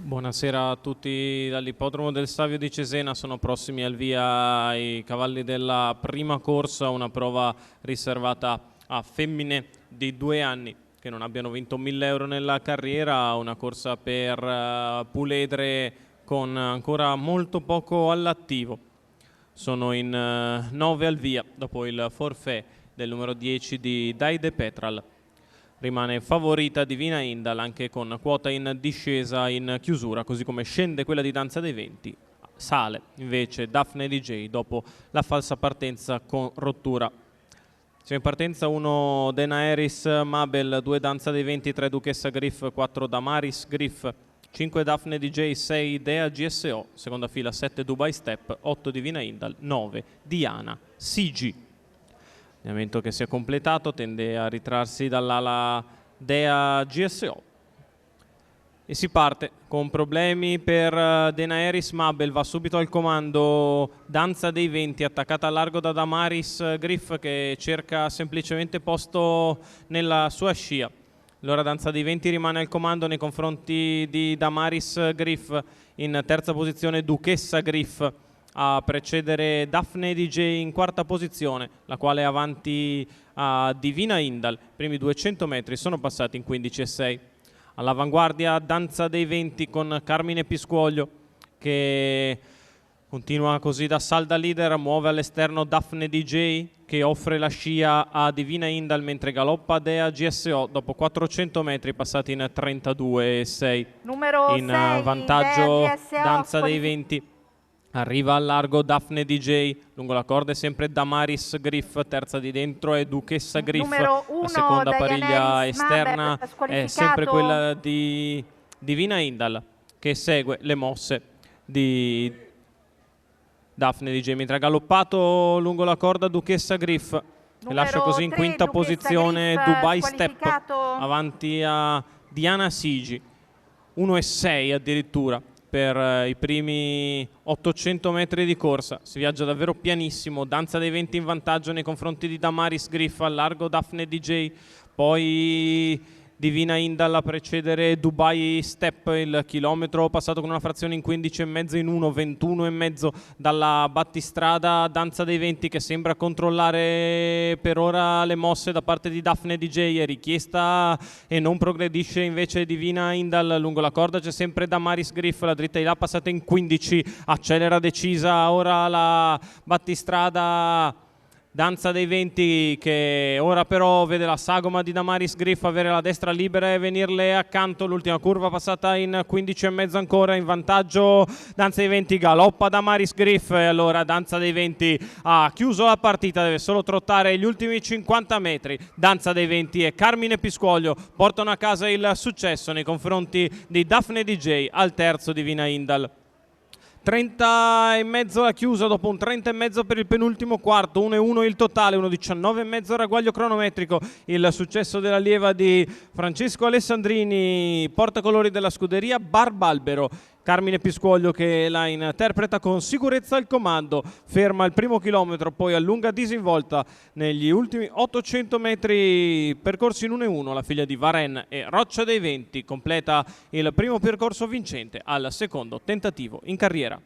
Buonasera a tutti dall'ippodromo del Savio di Cesena. Sono prossimi al via i cavalli della prima corsa, una prova riservata a femmine di 2 anni che non abbiano vinto 1.000 euro nella carriera, una corsa per puledre con ancora molto poco all'attivo. Sono in 9 al via dopo il forfait del numero 10 di Daide Petral. Rimane favorita Divina Indal, anche con quota in discesa in chiusura, così come scende quella di Danza dei Venti. Sale invece Daphne DJ dopo la falsa partenza con rottura. Siamo in partenza 1 Denaeris Mabel, 2 Danza dei Venti, 3 Duchessa Griff, 4 Damaris Griff, 5 Daphne DJ, 6 Dea GSO, seconda fila 7 Dubai Step, 8 Divina Indal, 9 Diana Sigi. L'allenamento che si è completato tende a ritrarsi dall'ala Dea GSO e si parte con problemi per Denaeris Mabel. Va subito al comando Danza dei Venti, attaccata a largo da Damaris Griff, che cerca semplicemente posto nella sua scia. Allora Danza dei Venti rimane al comando nei confronti di Damaris Griff. In terza posizione Duchessa Griff, a precedere Daphne DJ in quarta posizione, la quale è avanti a Divina Indal. I primi 200 metri sono passati in 15,6. All'avanguardia Danza dei Venti con Carmine Piscuoglio, che continua così da salda leader. Muove all'esterno Daphne DJ, che offre la scia a Divina Indal, mentre galoppa Dea GSO dopo 400 metri passati in 32,6. Numero in 6, vantaggio Dea GSO, Danza dei Venti. Arriva al largo Daphne DJ, lungo la corda è sempre Damaris Griff, terza di dentro è Duchessa Griff. Numero 1, la seconda pariglia Daenerys esterna Mabel, è sempre quella di Divina Indal, che segue le mosse di Daphne DJ, mentre ha galoppato lungo la corda Duchessa Griff e lascia così in 3, quinta Duchessa posizione Griff, Dubai Step avanti a Diana Sigi, 1,6 addirittura per i primi 800 metri di corsa. Si viaggia davvero pianissimo. Danza dei Venti in vantaggio nei confronti di Damaris Griff, al largo Daphne DJ, poi Divina Indal a precedere Dubai Step. Il chilometro passato con una frazione in 15,5 in 1,21,5 dalla battistrada Danza dei Venti, che sembra controllare per ora le mosse da parte di Daphne DJ. È richiesta e non progredisce invece Divina Indal. Lungo la corda c'è sempre Damaris Griff, la dritta di là passata in 15, accelera decisa ora la battistrada Danza dei Venti, che ora però vede la sagoma di Damaris Griff avere la destra libera e venirle accanto. L'ultima curva passata in 15,5 ancora, in vantaggio Danza dei Venti, galoppa Damaris Griff e allora Danza dei Venti ha chiuso la partita, deve solo trottare gli ultimi 50 metri. Danza dei Venti e Carmine Piscuoglio portano a casa il successo nei confronti di Daphne DJ al terzo Divina Indal. 30,5 la chiusa dopo un 30,5 per il penultimo quarto, 1,1 il totale, 1,19,5 ragguaglio cronometrico. Il successo dell'allieva di Francesco Alessandrini, portacolori della scuderia Barbalbero. Carmine Piscuoglio che la interpreta con sicurezza al comando, ferma il primo chilometro, poi allunga disinvolta negli ultimi 800 metri percorsi in 1,1. La figlia di Varen e Roccia dei Venti completa il primo percorso vincente al secondo tentativo in carriera.